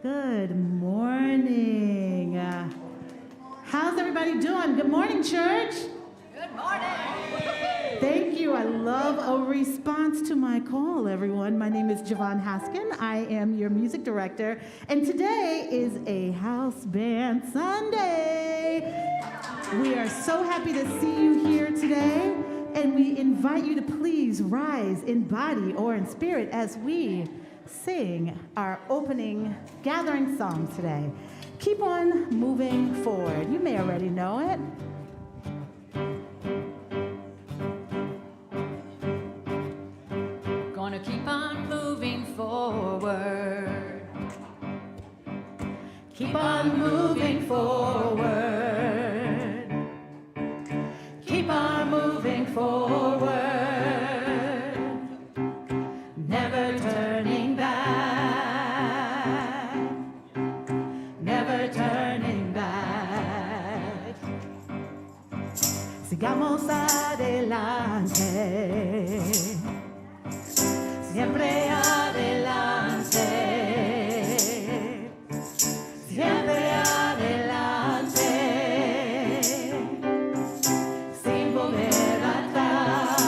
Good morning. How's everybody doing? Good morning, church. Good morning. Thank you. I love a response to my call, everyone. My name is Javon Haskin. I am your music director, and today is a house band Sunday. We are so happy to see you here today, and we invite you to please rise in body or in spirit as we sing our opening gathering song today. Keep on moving forward. You may already know it. Gonna keep on moving forward. Keep on moving forward. Keep on moving forward. Never turning back. Never turning back. Sigamos adelante. Siempre adelante. Siempre adelante. Sin volver atrás.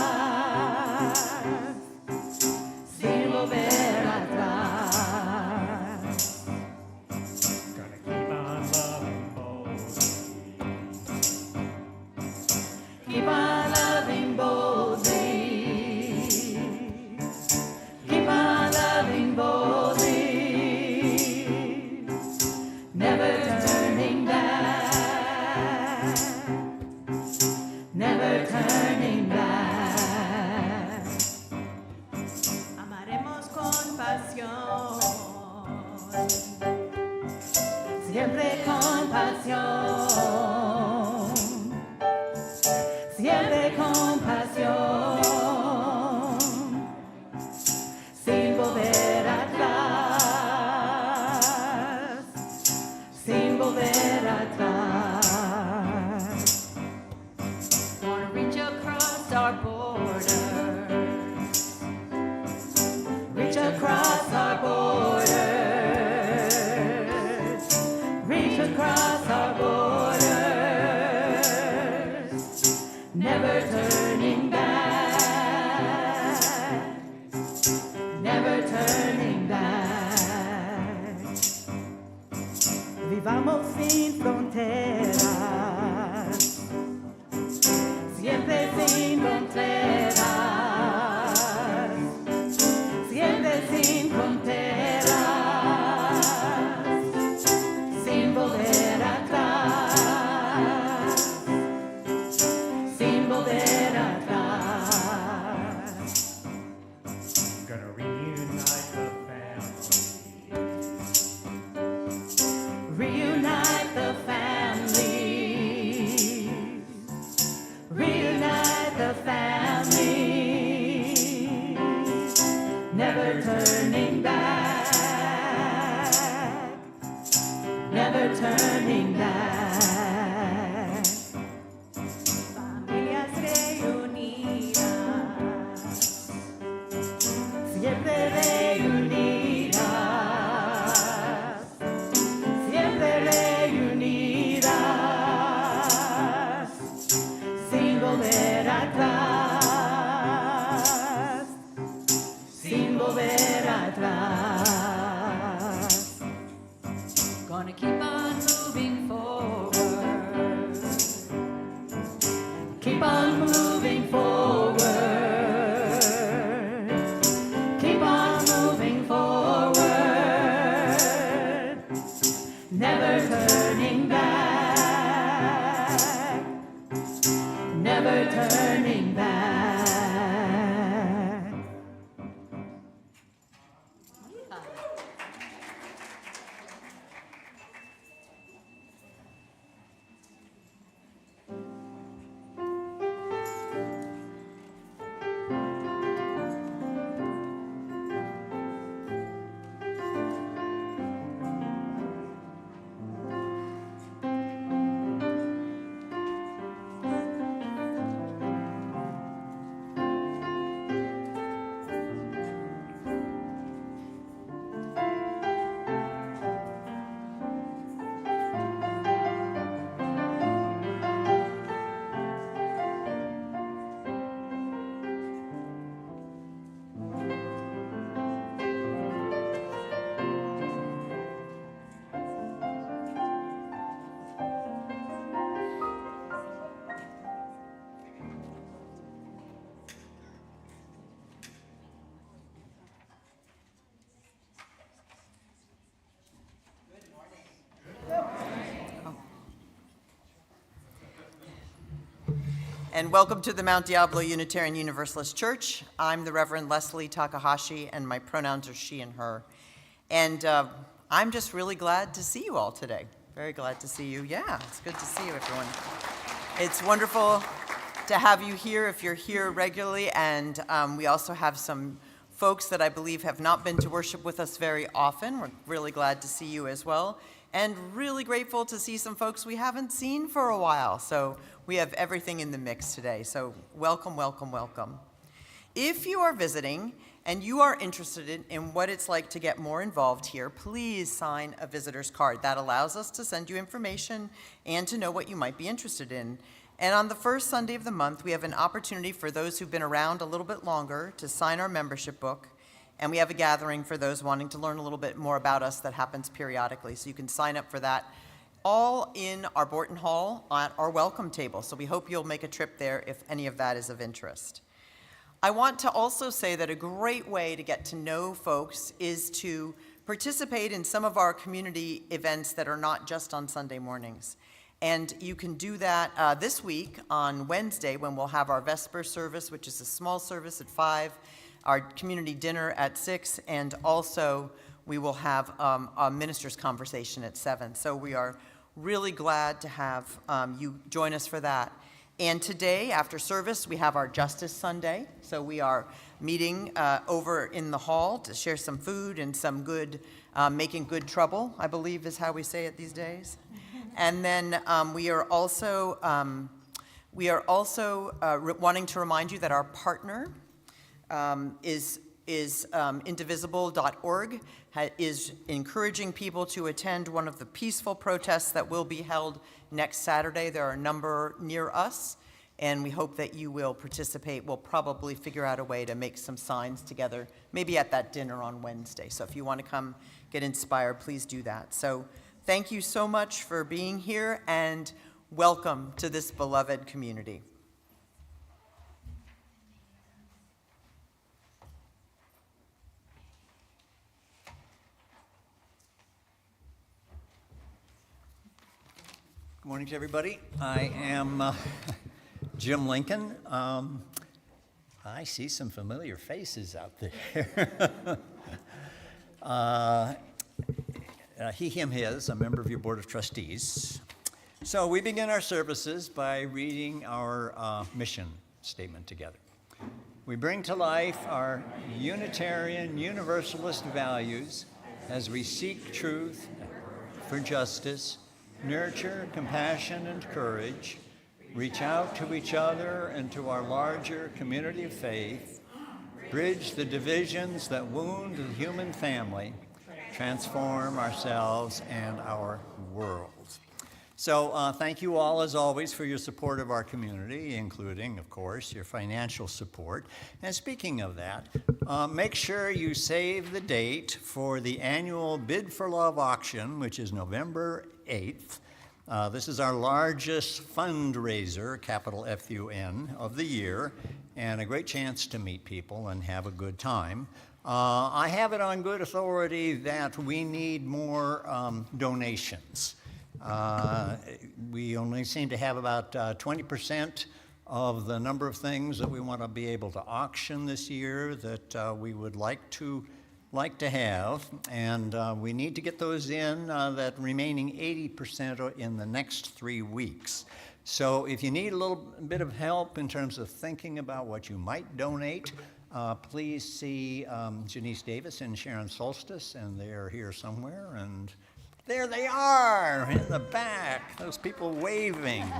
Sin volver atrás. Gonna keep on loving boldly. Keep on loving boldly. Keep on loving boldly. Never turning back. Never turning back. Amaremos con pasión. Siempre con pasión. Siempre con pasión. Sin volver atrás. Sin volver atrás. Wanna reach across our borders. Reach across our borders. Reach across our borders. Never turning back. Never turning back. Vivamos sin fronteras. Siempre sin fronteras. Siempre sin fronteras. Sin volver atrás. Sin volver atrás. Gonna reunite the family. Reunite the family. Reunite the family. Never turning back. Never turning back. Familias reunidas. Siempre reunidas. Siempre reunidas. Sin volver atrás. Sin volver atrás. Gonna keep on moving forward. and welcome to the Mount Diablo Unitarian Universalist Church. I'm the Reverend Leslie Takahashi, and my pronouns are she and her. And I'm just really glad to see you all today. Very glad to see you. Yeah, it's good to see you, everyone. It's wonderful to have you here if you're here regularly, and we also have some folks that I believe have not been to worship with us very often. We're really glad to see you as well, and really grateful to see some folks we haven't seen for a while. So we have everything in the mix today. So welcome, welcome, welcome. If you are visiting and you are interested in what it's like to get more involved here, please sign a visitor's card. That allows us to send you information and to know what you might be interested in. And on the first Sunday of the month, we have an opportunity for those who've been around a little bit longer to sign our membership book. And we have a gathering for those wanting to learn a little bit more about us that happens periodically. So you can sign up for that all in our Borton Hall at our welcome table. So we hope you'll make a trip there if any of that is of interest. I want to also say that a great way to get to know folks is to participate in some of our community events that are not just on Sunday mornings. And you can do that this week on Wednesday when we'll have our Vesper service, which is a small service at 5, our community dinner at 6, and also we will have a minister's conversation at 7. So we are really glad to have you join us for that. And today, after service, we have our Justice Sunday. So we are meeting over in the hall to share some food and some good, making good trouble, I believe is how we say it these days. And then we are also wanting to remind you that our partner is indivisible.org, is encouraging people to attend one of the peaceful protests that will be held next Saturday. There are a number near us, and we hope that you will participate. We'll probably figure out a way to make some signs together, maybe at that dinner on Wednesday. So if you want to come get inspired, please do that. So thank you so much for being here, and welcome to this beloved community. Good morning to everybody. I am Jim Lincoln. I see some familiar faces out there. He, him, his, a member of your Board of Trustees. So we begin our services by reading our mission statement together. We bring to life our Unitarian Universalist values as we seek truth for justice, nurture compassion and courage, reach out to each other and to our larger community of faith, bridge the divisions that wound the human family, transform ourselves and our world. So thank you all, as always, for your support of our community, including, of course, your financial support. And speaking of that, make sure you save the date for the annual Bid for Love auction, which is November 8th. This is our largest fundraiser, capital F-U-N, of the year, and a great chance to meet people and have a good time. I have it on good authority that we need more donations. We only seem to have about 20% of the number of things that we want to be able to auction this year that we would like to have, and we need to get those in, that remaining 80% in the next 3 weeks. So if you need a little bit of help in terms of thinking about what you might donate, please see Janice Davis and Sharon Solstice, and they're here somewhere, and there they are in the back, those people waving.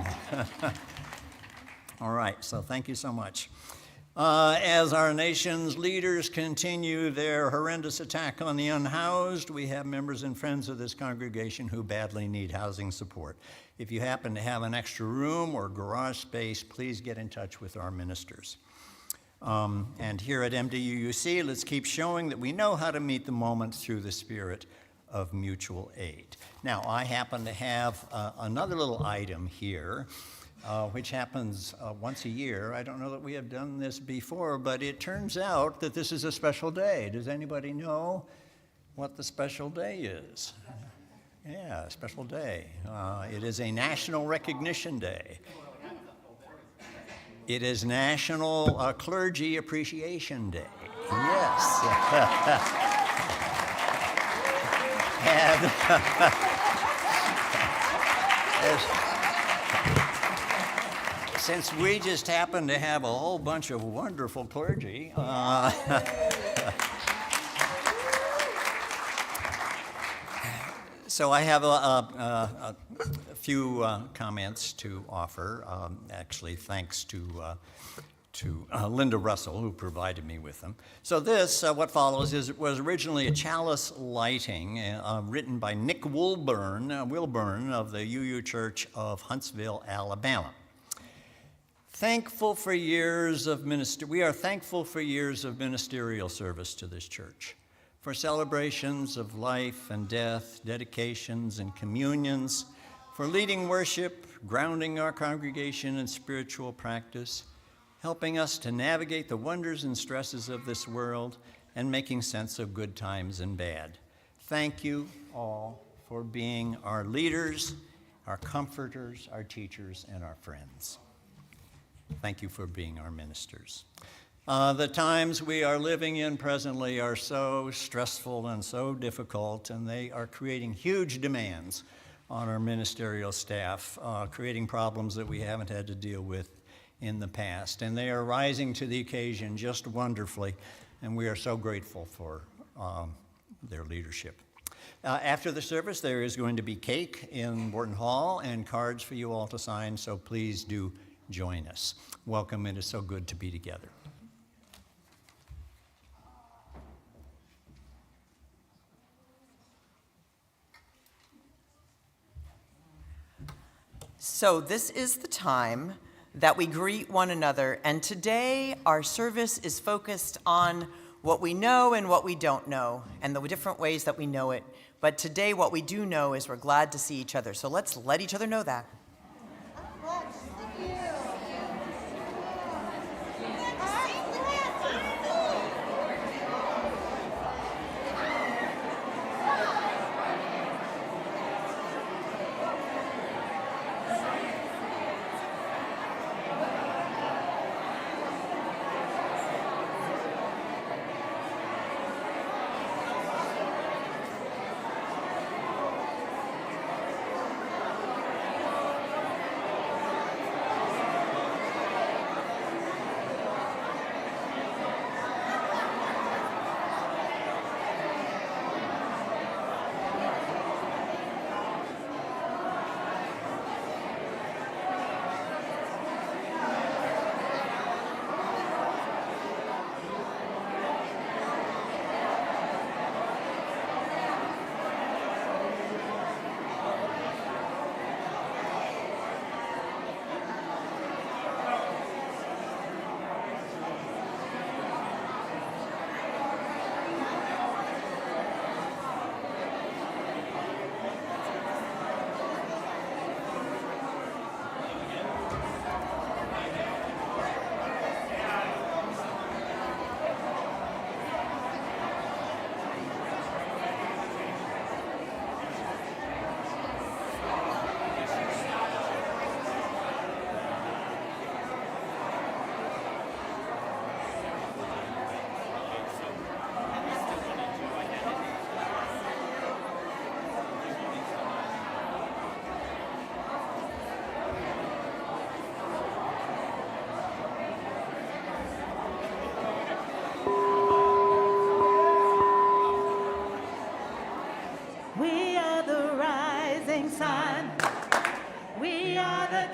All right, so thank you so much. As our nation's leaders continue their horrendous attack on the unhoused, we have members and friends of this congregation who badly need housing support. If you happen to have an extra room or garage space, please get in touch with our ministers. And here at MDUUC, let's keep showing that we know how to meet the moment through the spirit of mutual aid. Now, I happen to have another little item here, which happens once a year. I don't know that we have done this before, but it turns out that this is a special day. Does anybody know what the special day is? Yeah, a special day. It is a National Recognition Day. It is National Clergy Appreciation Day. Yes. And since we just happen to have a whole bunch of wonderful clergy, so I have a few comments to offer. Actually, thanks to Linda Russell, who provided me with them. So this, what follows, was originally a chalice lighting written by Nick Wilburn of the UU Church of Huntsville, Alabama. We are thankful for years of ministerial service to this church, for celebrations of life and death, dedications and communions, for leading worship, grounding our congregation in spiritual practice, helping us to navigate the wonders and stresses of this world, and making sense of good times and bad. Thank you all for being our leaders, our comforters, our teachers, and our friends. Thank you for being our ministers. The times we are living in presently are so stressful and so difficult, and they are creating huge demands on our ministerial staff, creating problems that we haven't had to deal with in the past. And they are rising to the occasion just wonderfully, and we are so grateful for their leadership. After the service, there is going to be cake in Wharton Hall and cards for you all to sign, so please do join us. Welcome, it is so good to be together. So this is the time that we greet one another, and today our service is focused on what we know and what we don't know, and the different ways that we know it. But today what we do know is we're glad to see each other, so let's let each other know that.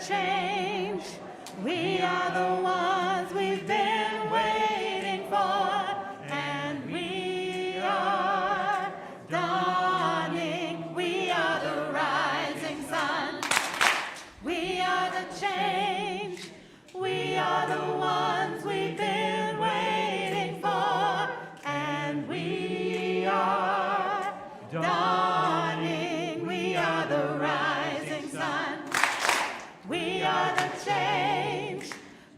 change. We are the ones we've been waiting for, and we are dawning. We are the rising sun. We are the change. We are the ones we've been waiting for, and we are dawning. We are the rising sun. We are the change.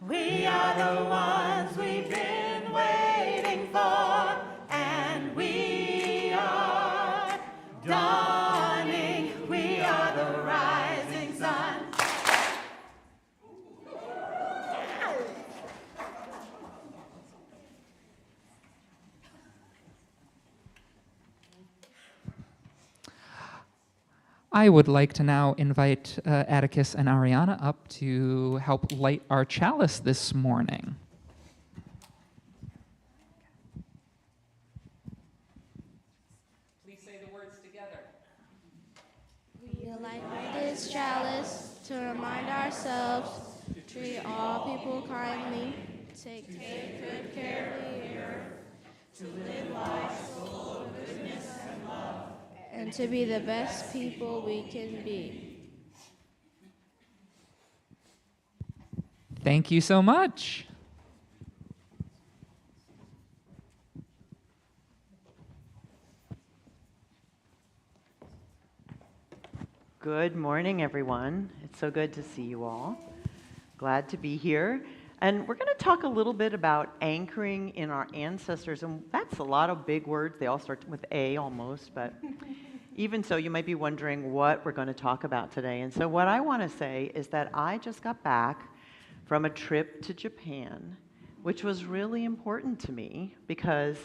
We are the ones we've been waiting for, and we are dawning. We are the rising sun. I would like to now invite Atticus and Ariana up to help light our chalice this morning. Please say the words together. We light this chalice to remind ourselves to treat all people kindly, take good care of the earth, to live lives full of goodness and love, and to be the best people we can be. Thank you so much. Good morning, everyone. It's so good to see you all. Glad to be here. And we're going to talk a little bit about anchoring in our ancestors. And that's a lot of big words. They all start with A almost. But even so, you might be wondering what we're going to talk about today. And so what I want to say is that I just got back from a trip to Japan, which was really important to me because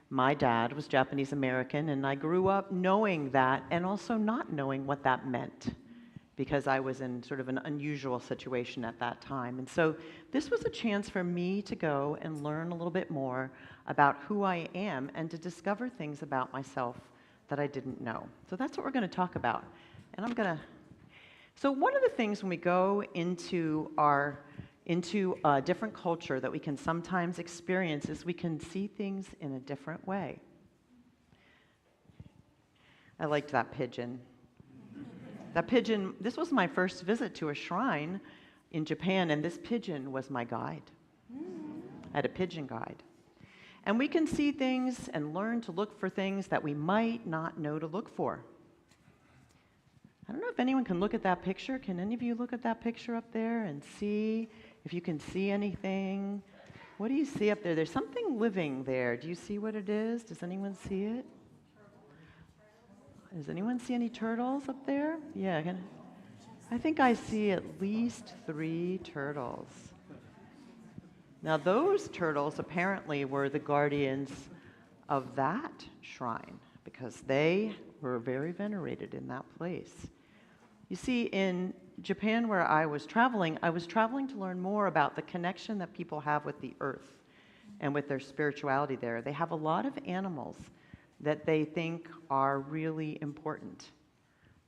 my dad was Japanese American, and I grew up knowing that and also not knowing what that meant because I was in sort of an unusual situation at that time. And so this was a chance for me to go and learn a little bit more about who I am and to discover things about myself that I didn't know. So that's what we're going to talk about. And so one of the things when we go into a different culture that we can sometimes experience is we can see things in a different way. I liked that pigeon. That pigeon, this was my first visit to a shrine in Japan, and this pigeon was my guide. I had a pigeon guide. And we can see things and learn to look for things that we might not know to look for. I don't know if anyone can look at that picture. Can any of you look at that picture up there and see if you can see anything? What do you see up there? There's something living there. Do you see what it is? Does anyone see it? Does anyone see any turtles up there? Yeah, I think I see at least 3 turtles. Now those turtles apparently were the guardians of that shrine because they were very venerated in that place. You see, in Japan where I was traveling to learn more about the connection that people have with the earth and with their spirituality there. They have a lot of animals that they think are really important.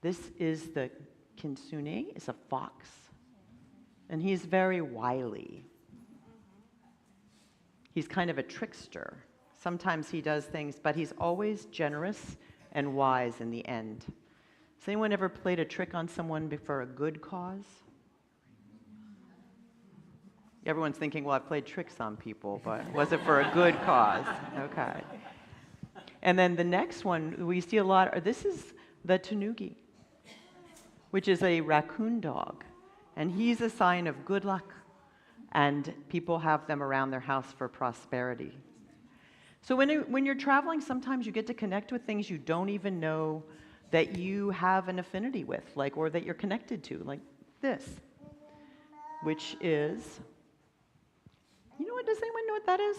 This is the kitsune, is a fox, and he's very wily. He's kind of a trickster. Sometimes he does things, but he's always generous and wise in the end. Has anyone ever played a trick on someone for a good cause? Everyone's thinking, well, I've played tricks on people, but was it for a good cause? Okay. And then the next one we see a lot, this is the tanuki, which is a raccoon dog. And he's a sign of good luck. And people have them around their house for prosperity. So when you're traveling, sometimes you get to connect with things you don't even know that you have an affinity with, or that you're connected to, like this, which is, does anyone know what that is?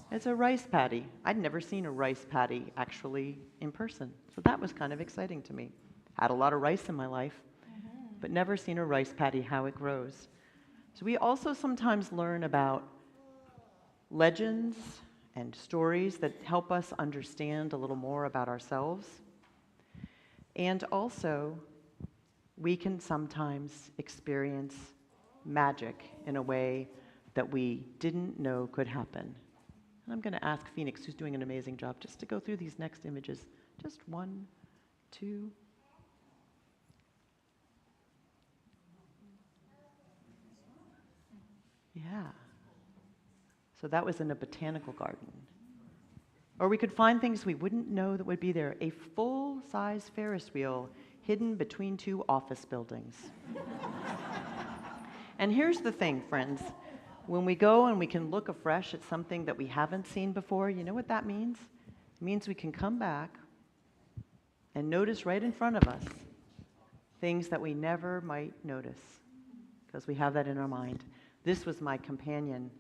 It's a rice paddy. I'd never seen a rice paddy actually in person, so that was kind of exciting to me. Had a lot of rice in my life, but never seen a rice paddy, how it grows. So we also sometimes learn about legends and stories that help us understand a little more about ourselves. And also, we can sometimes experience magic in a way that we didn't know could happen. And I'm going to ask Phoenix, who's doing an amazing job, just to go through these next images. Just 1, 2. Yeah. So that was in a botanical garden. Or we could find things we wouldn't know that would be there. A full-size Ferris wheel hidden between 2 office buildings. And here's the thing, friends. When we go and we can look afresh at something that we haven't seen before, you know what that means? It means we can come back and notice right in front of us things that we never might notice because we have that in our mind. This was my companion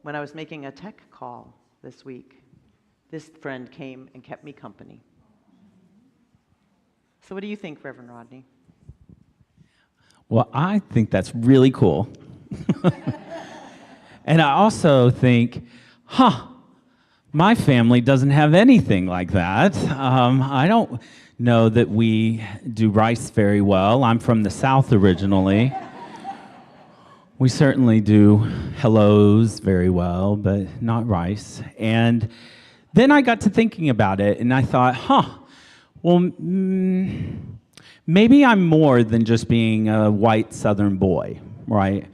when I was making a tech call this week. This friend came and kept me company. So what do you think, Reverend Rodney? Well, I think that's really cool. And I also think, my family doesn't have anything like that. I don't know that we do rice very well. I'm from the South originally. We certainly do hellos very well, but not rice. And then I got to thinking about it, and I thought, well, maybe I'm more than just being a white Southern boy, right?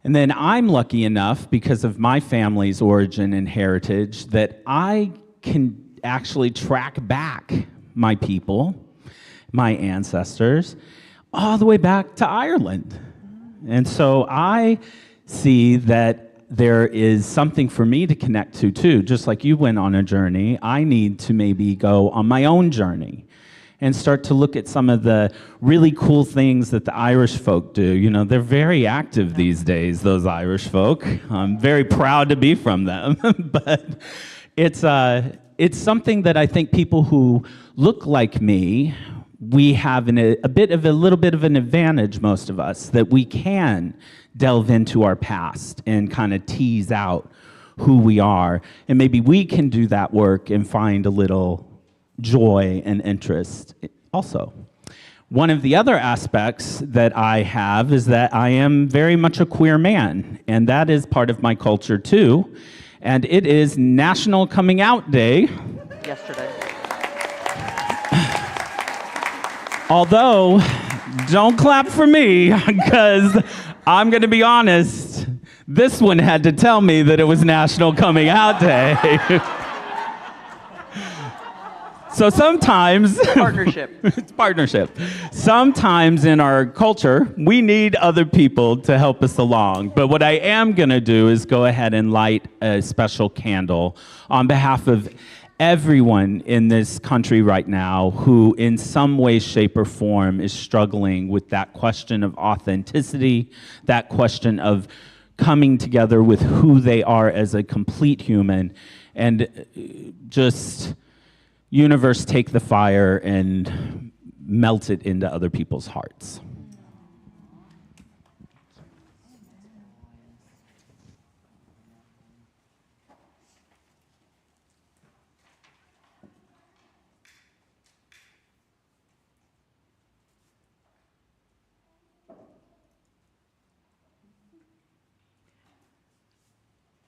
And then I'm lucky enough, because of my family's origin and heritage, that I can actually track back my people, my ancestors, all the way back to Ireland. And so I see that there is something for me to connect to too. Just like you went on a journey, I need to maybe go on my own journey and start to look at some of the really cool things that the Irish folk do. You know, they're very active these days, those Irish folk. I'm very proud to be from them. But it's something that I think people who look like me, we have a little bit of an advantage, most of us, that we can delve into our past and kind of tease out who we are. And maybe we can do that work and find a little joy and interest also. One of the other aspects that I have is that I am very much a queer man, and that is part of my culture too. And it is National Coming Out Day. Yesterday. Although, don't clap for me, because I'm going to be honest, this one had to tell me that it was National Coming Out Day. So sometimes... Partnership. It's partnership. Sometimes in our culture, we need other people to help us along. But what I am going to do is go ahead and light a special candle on behalf of everyone in this country right now who in some way, shape, or form is struggling with that question of authenticity, that question of coming together with who they are as a complete human, and just, universe, take the fire and melt it into other people's hearts.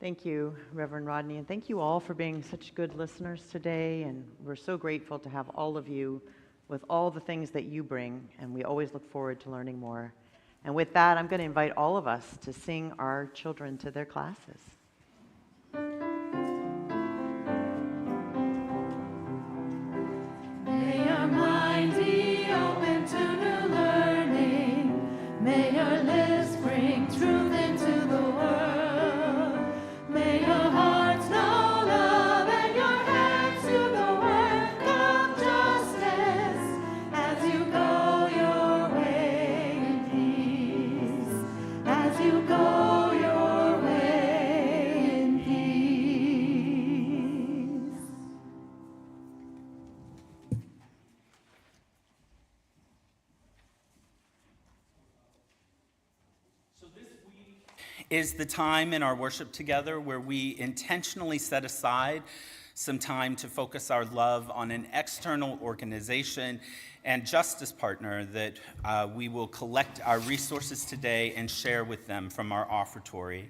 Thank you, Reverend Rodney, and thank you all for being such good listeners today. And we're so grateful to have all of you with all the things that you bring, and we always look forward to learning more. And with that, I'm going to invite all of us to sing our children to their classes. May your mind be open to new learning. May your lips bring truth into the world. May your hearts know love and your hands do the work of justice as you go your way in peace. As you go your way in peace. Is the time in our worship together where we intentionally set aside some time to focus our love on an external organization and justice partner that we will collect our resources today and share with them from our offertory.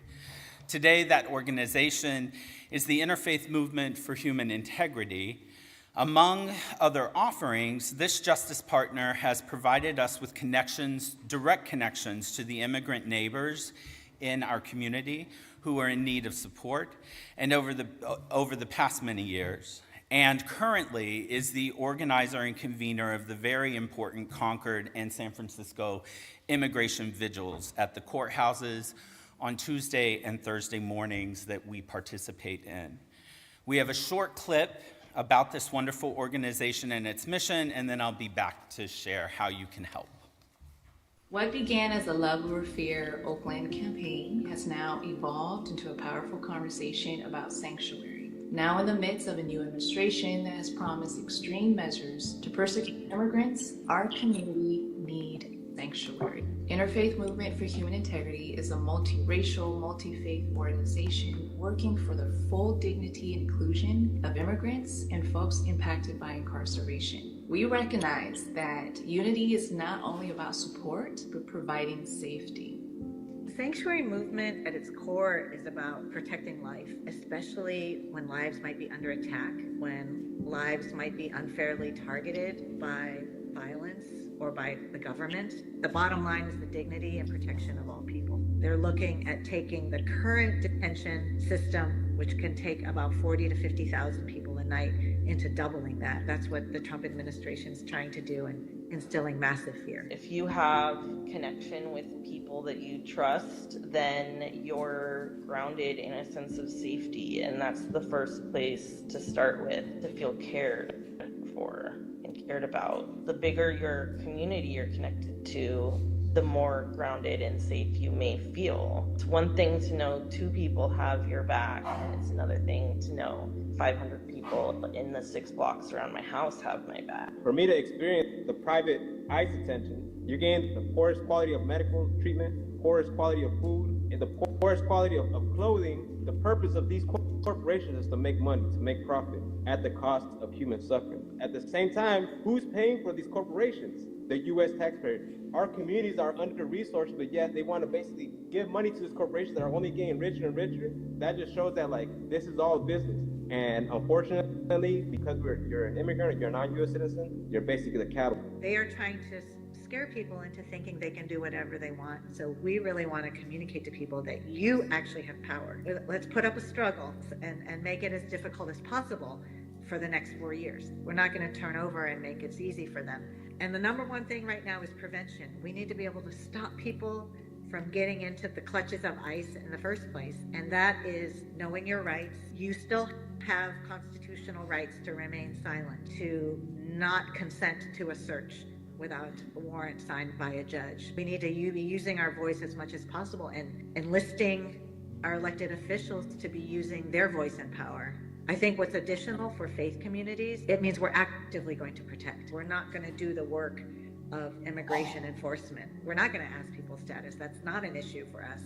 Today, that organization is the Interfaith Movement for Human Integrity. Among other offerings, this justice partner has provided us with connections, direct connections to the immigrant neighbors in our community who are in need of support, and over the past many years, and currently is the organizer and convener of the very important Concord and San Francisco immigration vigils at the courthouses on Tuesday and Thursday mornings that we participate in. We have a short clip about this wonderful organization and its mission, and then I'll be back to share how you can help. What began as a Love Over Fear Oakland campaign has now evolved into a powerful conversation about sanctuary. Now in the midst of a new administration that has promised extreme measures to persecute immigrants, our community needs sanctuary. Interfaith Movement for Human Integrity is a multiracial, multi-faith organization working for the full dignity and inclusion of immigrants and folks impacted by incarceration. We recognize that unity is not only about support, but providing safety. The sanctuary movement at its core is about protecting life, especially when lives might be under attack, when lives might be unfairly targeted by violence or by the government. The bottom line is the dignity and protection of all people. They're looking at taking the current detention system, which can take about 40 to 50,000 people a night, into doubling that. That's what the Trump administration is trying to do and instilling massive fear. If you have connection with people that you trust, then you're grounded in a sense of safety, and that's the first place to start with, to feel cared for and cared about. The bigger your community you're connected to, the more grounded and safe you may feel. It's one thing to know 2 people have your back, and it's another thing to know 500 people in the 6 blocks around my house have my back. For me to experience the private ICE detention, you're getting the poorest quality of medical treatment, poorest quality of food, and the poorest quality of clothing. The purpose of these corporations is to make money, to make profit, at the cost of human suffering. At the same time, who's paying for these corporations? The U.S. taxpayer. Our communities are under-resourced, but yet they want to basically give money to these corporations that are only getting richer and richer. That just shows that, like, this is all business. And unfortunately, because you're an immigrant or you're a non-U.S. citizen, you're basically the cattle. They are trying to scare people into thinking they can do whatever they want. So we really want to communicate to people that you actually have power. Let's put up a struggle and make it as difficult as possible for the next 4 years. We're not going to turn over and make it easy for them. And the number one thing right now is prevention. We need to be able to stop people from getting into the clutches of ICE in the first place. And that is knowing your rights. You still have constitutional rights to remain silent, to not consent to a search without a warrant signed by a judge. We need to be using our voice as much as possible and enlisting our elected officials to be using their voice and power. I think what's additional for faith communities, it means we're actively going to protect. We're not going to do the work of immigration enforcement. We're not going to ask people's status. That's not an issue for us.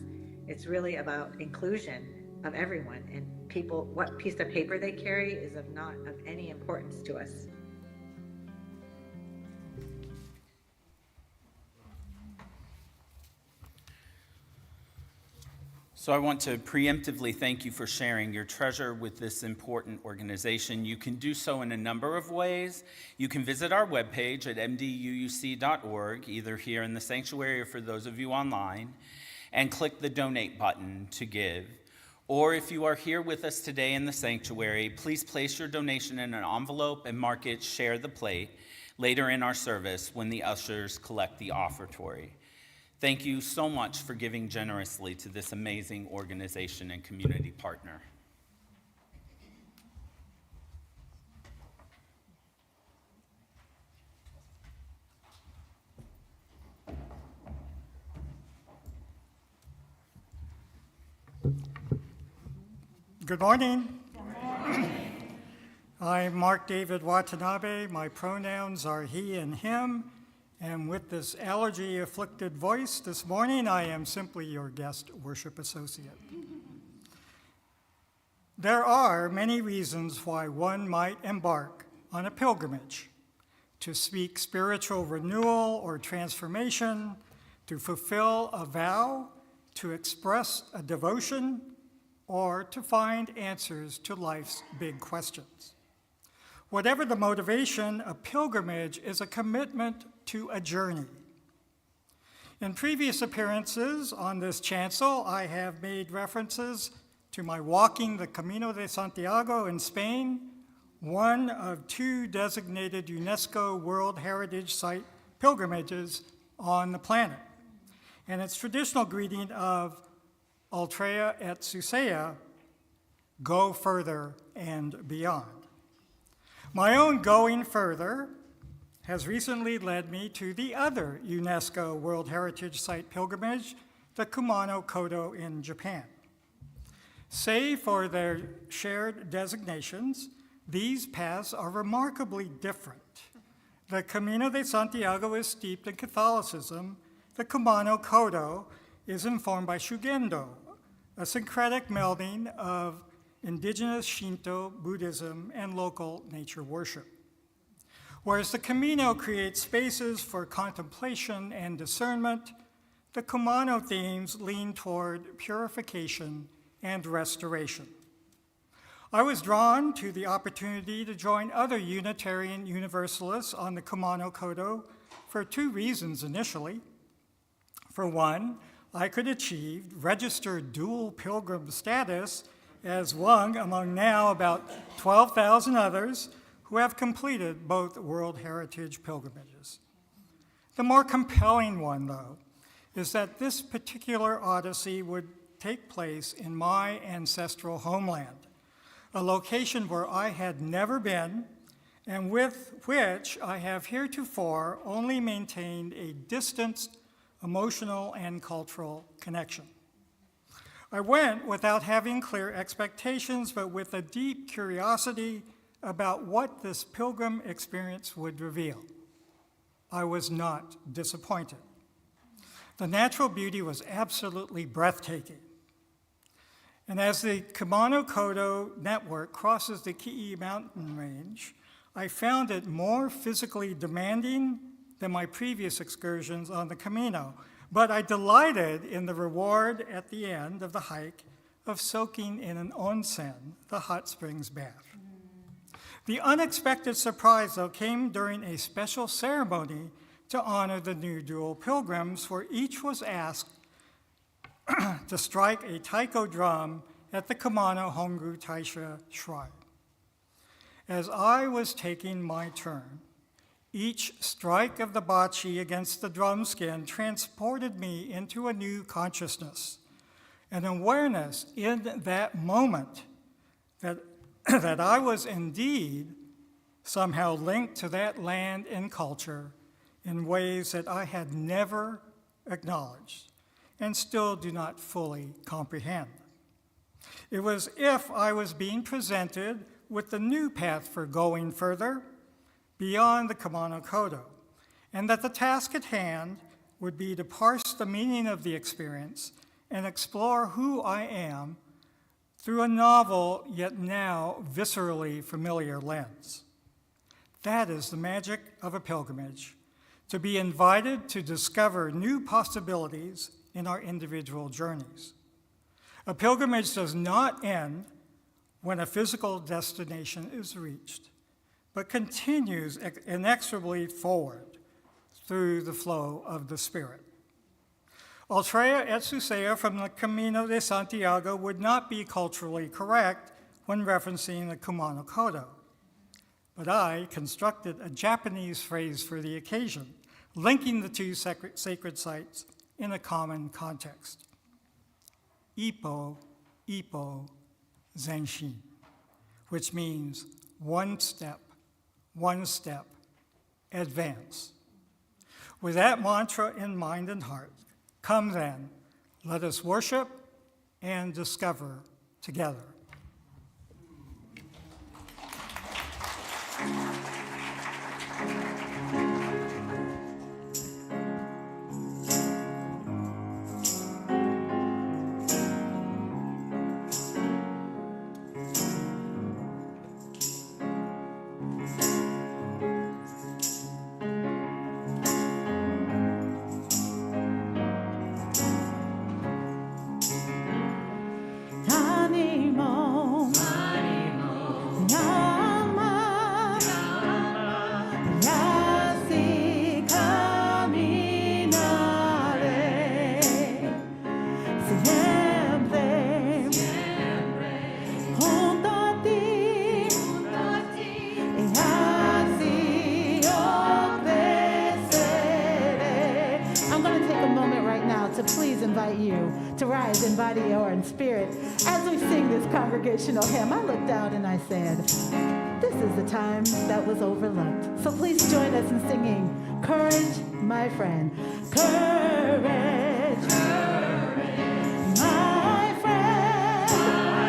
It's really about inclusion of everyone, and people, what piece of paper they carry is not of any importance to us. So I want to preemptively thank you for sharing your treasure with this important organization. You can do so in a number of ways. You can visit our webpage at MDUUC.org, either here in the sanctuary or for those of you online, and click the donate button to give. Or if you are here with us today in the sanctuary, please place your donation in an envelope and mark it "Share the Plate" later in our service when the ushers collect the offertory. Thank you so much for giving generously to this amazing organization and community partner. Good morning. I'm Mark David Watanabe. My pronouns are he and him. And with this allergy-afflicted voice this morning, I am simply your guest worship associate. There are many reasons why one might embark on a pilgrimage: to seek spiritual renewal or transformation, to fulfill a vow, to express a devotion, or to find answers to life's big questions. Whatever the motivation, a pilgrimage is a commitment to a journey. In previous appearances on this chancel, I have made references to my walking the Camino de Santiago in Spain, one of 2 designated UNESCO World Heritage Site pilgrimages on the planet, and its traditional greeting of Ultrea et Susea, go further and beyond. My own going further has recently led me to the other UNESCO World Heritage Site pilgrimage, the Kumano Kodo in Japan. Save for their shared designations, these paths are remarkably different. The Camino de Santiago is steeped in Catholicism. The Kumano Kodo is informed by Shugendo, a syncretic melding of indigenous Shinto, Buddhism, and local nature worship. Whereas the Camino creates spaces for contemplation and discernment, the Kumano themes lean toward purification and restoration. I was drawn to the opportunity to join other Unitarian Universalists on the Kumano Kodo for two reasons initially. For one, I could achieve registered dual pilgrim status as one among now about 12,000 others who have completed both World Heritage pilgrimages. The more compelling one, though, is that this particular odyssey would take place in my ancestral homeland, a location where I had never been and with which I have heretofore only maintained a distant emotional and cultural connection. I went without having clear expectations, but with a deep curiosity about what this pilgrim experience would reveal. I was not disappointed. The natural beauty was absolutely breathtaking. And as the Kumano Kodo network crosses the Ki'i mountain range, I found it more physically demanding than my previous excursions on the Camino, but I delighted in the reward at the end of the hike of soaking in an onsen, the hot springs bath. The unexpected surprise, though, came during a special ceremony to honor the new dual pilgrims, where each was asked to strike a taiko drum at the Kumano Hongu Taisha shrine. As I was taking my turn, each strike of the bachi against the drum skin transported me into a new consciousness, an awareness in that moment that, that I was indeed somehow linked to that land and culture in ways that I had never acknowledged and still do not fully comprehend. It was if I was being presented with the new path for going further beyond the Kumano Kodo, and that the task at hand would be to parse the meaning of the experience and explore who I am through a novel yet now viscerally familiar lens. That is the magic of a pilgrimage, to be invited to discover new possibilities in our individual journeys. A pilgrimage does not end when a physical destination is reached, but continues inexorably forward through the flow of the Spirit. Altrea et Susea from the Camino de Santiago would not be culturally correct when referencing the Kumano Kodo, but I constructed a Japanese phrase for the occasion, linking the two sacred sites in a common context. Ippo, Ippo, Zenshin, which means one step, advance. With that mantra in mind and heart, come then, let us worship and discover together. Body or in spirit. As we sing this congregational hymn, I looked out and I said, this is the time that was overlooked. So please join us in singing, Courage, my friend. Courage, courage, my friend.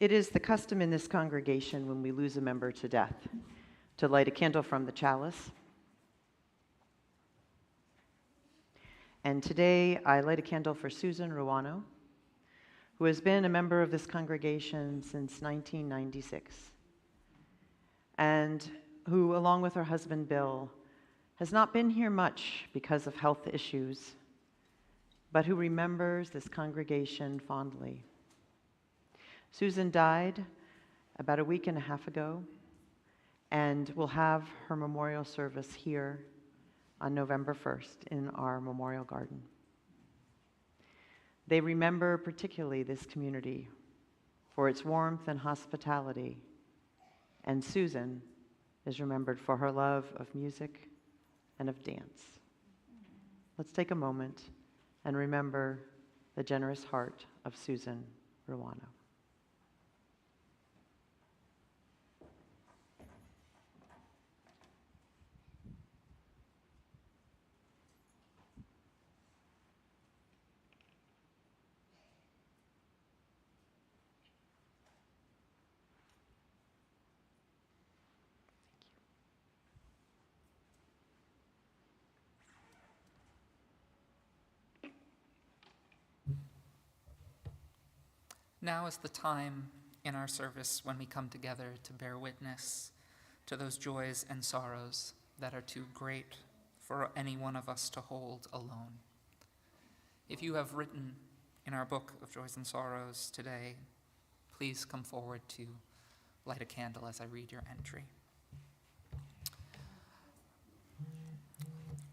It is the custom in this congregation when we lose a member to death to light a candle from the chalice. And today I light a candle for Susan Ruano, who has been a member of this congregation since 1996, and who, along with her husband Bill, has not been here much because of health issues, but who remembers this congregation fondly. Susan died about a week and a half ago, and we'll have her memorial service here on November 1st in our memorial garden. They remember particularly this community for its warmth and hospitality, and Susan is remembered for her love of music and of dance. Let's take a moment and remember the generous heart of Susan Ruano. Now is the time in our service when we come together to bear witness to those joys and sorrows that are too great for any one of us to hold alone. If you have written in our book of joys and sorrows today, please come forward to light a candle as I read your entry.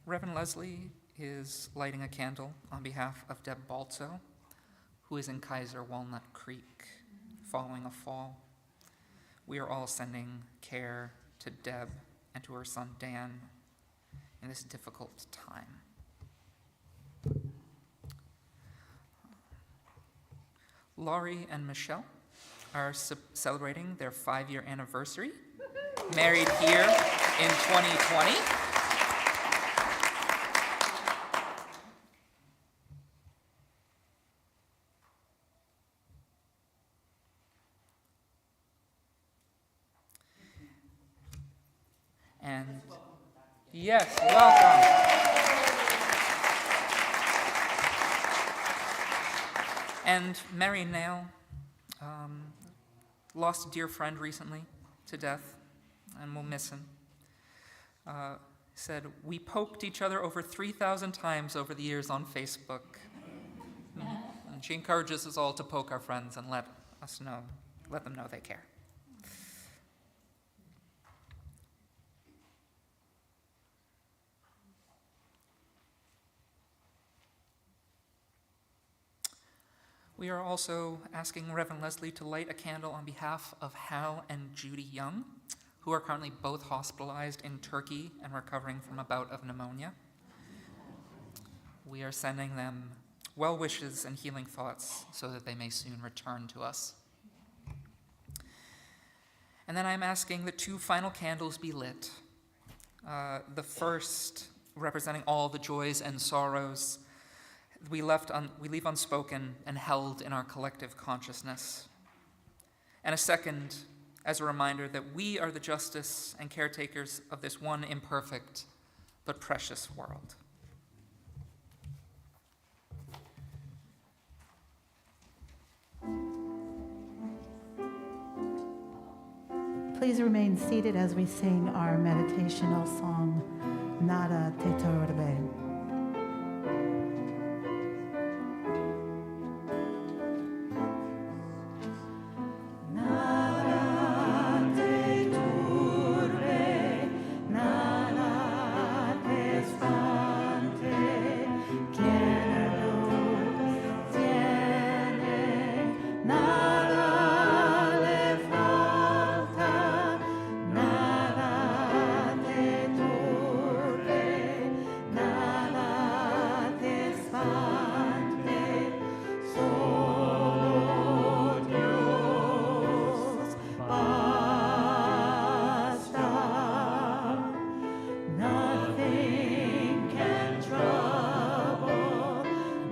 Reverend Leslie is lighting a candle on behalf of Deb Balto, who is in Kaiser Walnut Creek following a fall. We are all sending care to Deb and to her son Dan in this difficult time. Laurie and Michelle are celebrating their 5-year anniversary, married here in 2020. And yes, welcome. And Mary Nail lost a dear friend recently to death, and we'll miss him. Said, "We poked each other over 3,000 times over the years on Facebook." And she encourages us all to poke our friends and let them know they care. We are also asking Reverend Leslie to light a candle on behalf of Hal and Judy Young, who are currently both hospitalized in Turkey and recovering from a bout of pneumonia. We are sending them well wishes and healing thoughts so that they may soon return to us. And then I'm asking that 2 final candles be lit. The first representing all the joys and sorrows we leave unspoken and held in our collective consciousness. And a second as a reminder that we are the justice and caretakers of this one imperfect but precious world. Please remain seated as we sing our meditational song, Nada Te Turbe.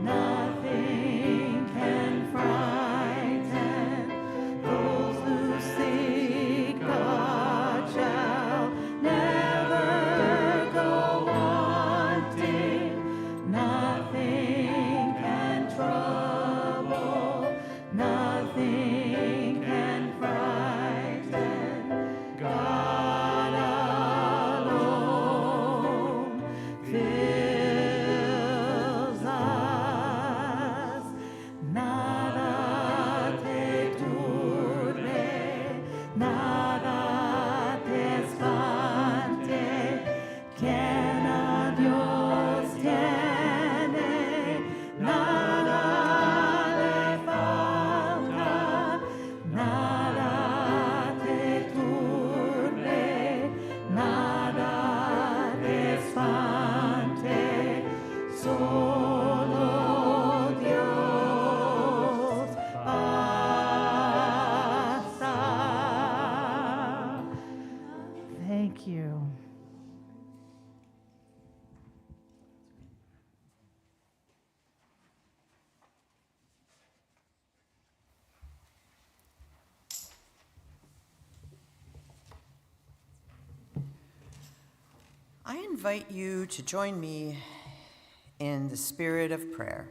Nothing can frighten. I invite you to join me in the spirit of prayer.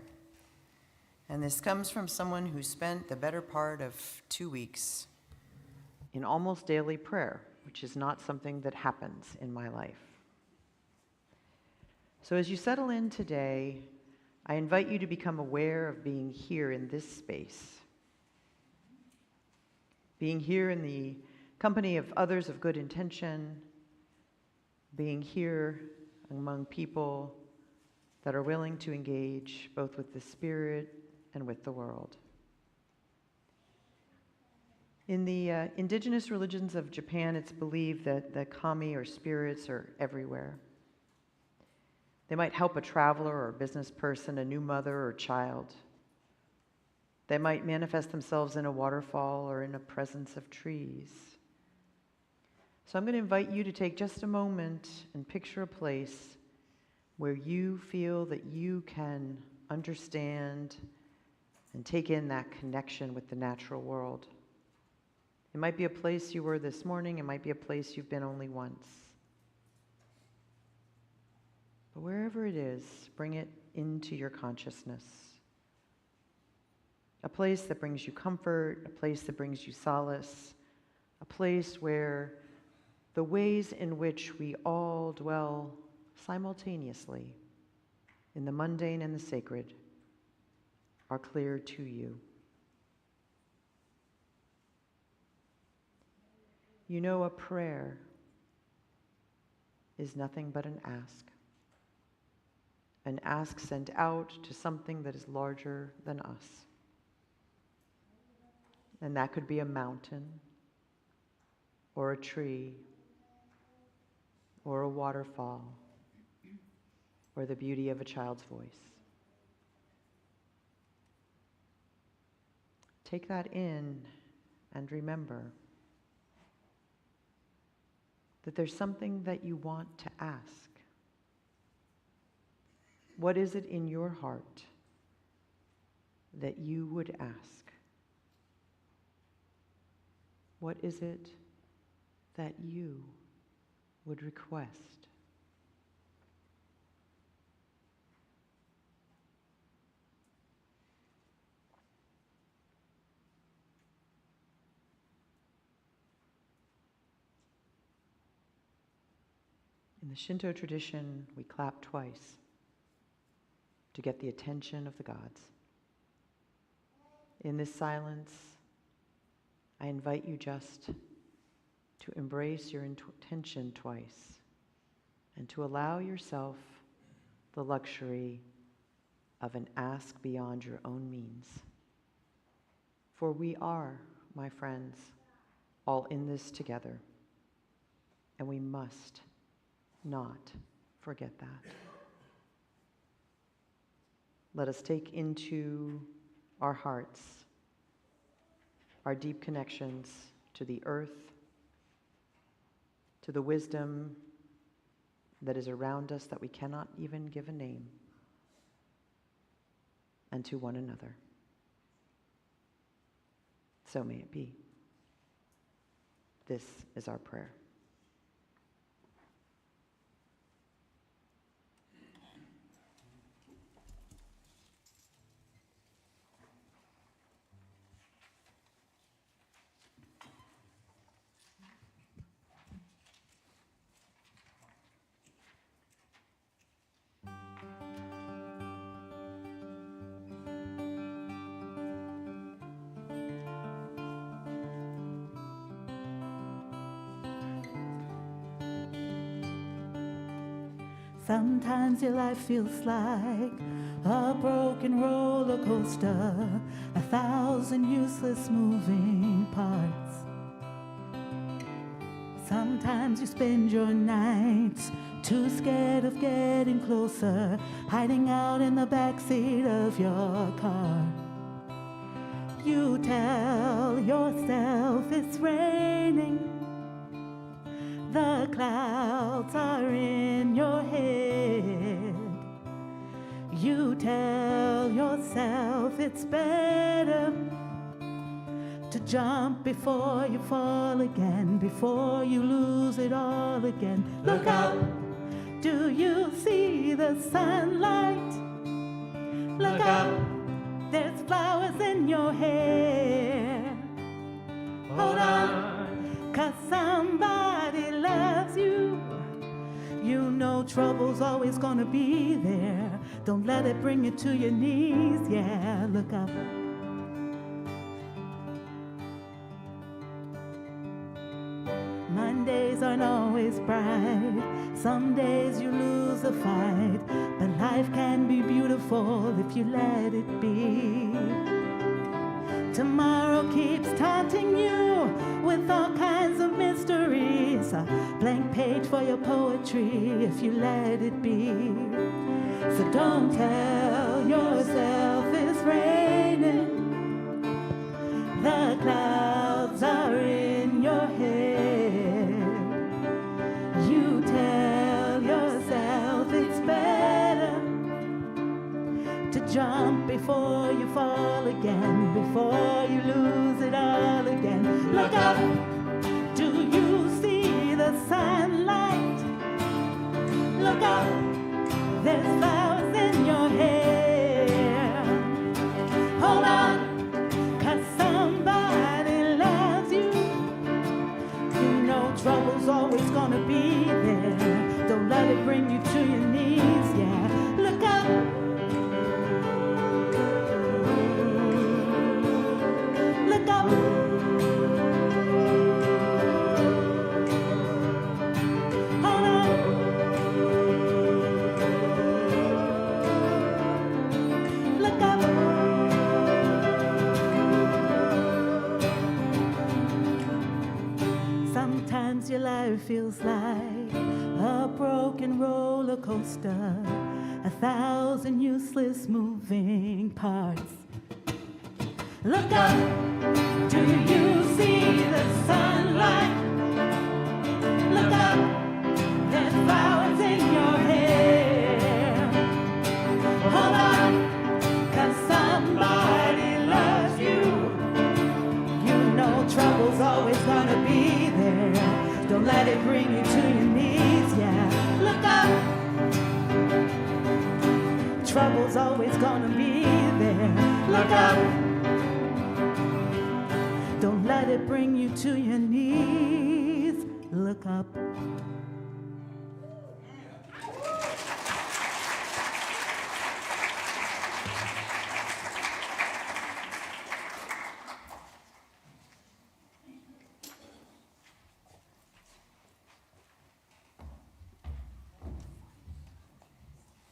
And this comes from someone who spent the better part of 2 weeks in almost daily prayer, which is not something that happens in my life. So as you settle in today, I invite you to become aware of being here in this space, being here in the company of others of good intention, being here among people that are willing to engage both with the Spirit and with the world. In the indigenous religions of Japan, it's believed that the kami, or spirits, are everywhere. They might help a traveler or a business person, a new mother or child. They might manifest themselves in a waterfall or in a presence of trees. So I'm going to invite you to take just a moment and picture a place where you feel that you can understand and take in that connection with the natural world. It might be a place you were this morning. It might be a place you've been only once. But wherever it is, bring it into your consciousness. A place that brings you comfort, a place that brings you solace, a place where the ways in which we all dwell simultaneously in the mundane and the sacred are clear to you. You know, a prayer is nothing but an ask sent out to something that is larger than us. And that could be a mountain, or a tree, or a waterfall, or the beauty of a child's voice. Take that in and remember that there's something that you want to ask. What is it in your heart that you would ask? What is it that you would request? In the Shinto tradition, we clap twice to get the attention of the gods. In this silence, I invite you just to embrace your intention twice and to allow yourself the luxury of an ask beyond your own means. For we are, my friends, all in this together, and we must not forget that. Let us take into our hearts our deep connections to the earth, to the wisdom that is around us that we cannot even give a name, and to one another. So may it be. This is our prayer. Sometimes your life feels like a broken roller coaster, 1,000 useless moving parts. Sometimes you spend your nights too scared of getting closer, hiding out in the backseat of your car. You tell yourself it's raining, the clouds are in your head. You tell yourself it's better to jump before you fall again, before you lose it all again. Look out, Do you see the sunlight? Look up, there's flowers in your hair. Hold on, 'cause somebody loves you. You know trouble's always gonna be there. Don't let it bring you to your knees, yeah, look up. Mondays aren't always bright. Some days you lose a fight. But life can be beautiful if you let it be. Tomorrow keeps taunting you with all kinds of mysteries. A blank page for your poetry if you let it be. So don't tell yourself it's raining. The clouds are in your head. You tell yourself it's better to jump before you fall again, before you lose it all again. Look up, do you see the sunlight? Look up, there's flowers in your hair. Hold on, 'cause somebody loves you. You know trouble's always gonna be there. Don't let it bring you to your knees, yeah. Look up. Look up. Hold on. Look up. Sometimes your life feels like a broken roller coaster, 1,000 useless moving parts. Look up, do you see the sunlight? Look up, there's flowers in your hair. Hold on, 'cause somebody loves you. You know trouble's always gonna be there. Don't let it bring you to your knees, yeah. Look up, trouble's always gonna be there. Look up. Don't let it bring you to your knees. Look up.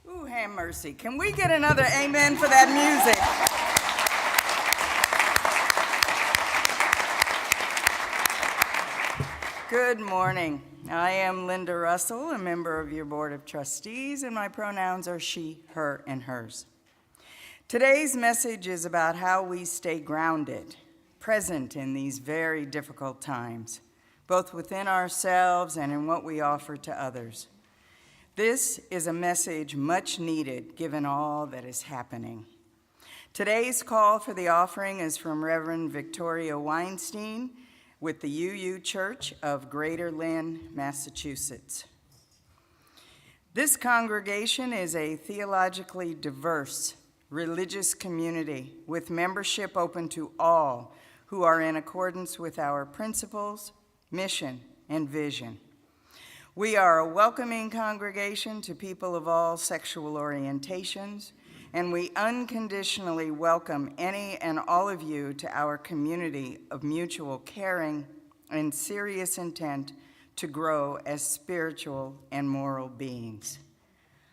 Ooh, have mercy. Can we get another amen for that music? Good morning. I am Linda Russell, a member of your Board of Trustees, and my pronouns are she, her, and hers. Today's message is about how we stay grounded, present in these very difficult times, both within ourselves and in what we offer to others. This is a message much needed given all that is happening. Today's call for the offering is from Reverend Victoria Weinstein, with the UU Church of Greater Lynn, Massachusetts. This congregation is a theologically diverse religious community with membership open to all who are in accordance with our principles, mission, and vision. We are a welcoming congregation to people of all sexual orientations, and we unconditionally welcome any and all of you to our community of mutual caring and serious intent to grow as spiritual and moral beings.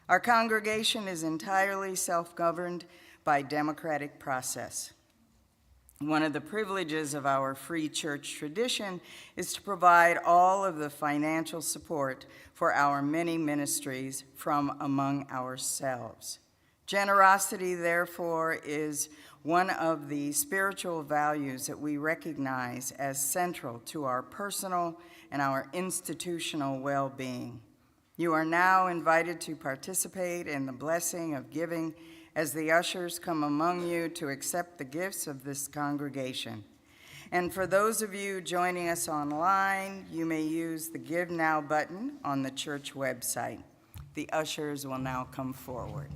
Our congregation is entirely self-governed by democratic process. One of the privileges of our free church tradition is to provide all of the financial support for our many ministries from among ourselves. Generosity, therefore, is one of the spiritual values that we recognize as central to our personal and our institutional well-being. You are now invited to participate in the blessing of giving as the ushers come among you to accept the gifts of this congregation. And for those of you joining us online, you may use the Give Now button on the church website. The ushers will now come forward.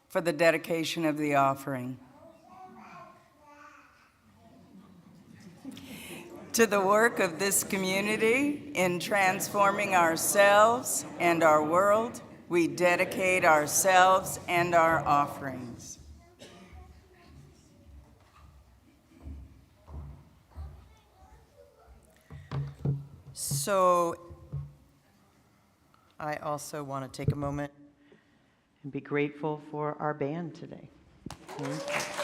for the dedication of the offering. To the work of this community in transforming ourselves and our world, we dedicate ourselves and our offerings. So I also want to take a moment and be grateful for our band today. Thank you.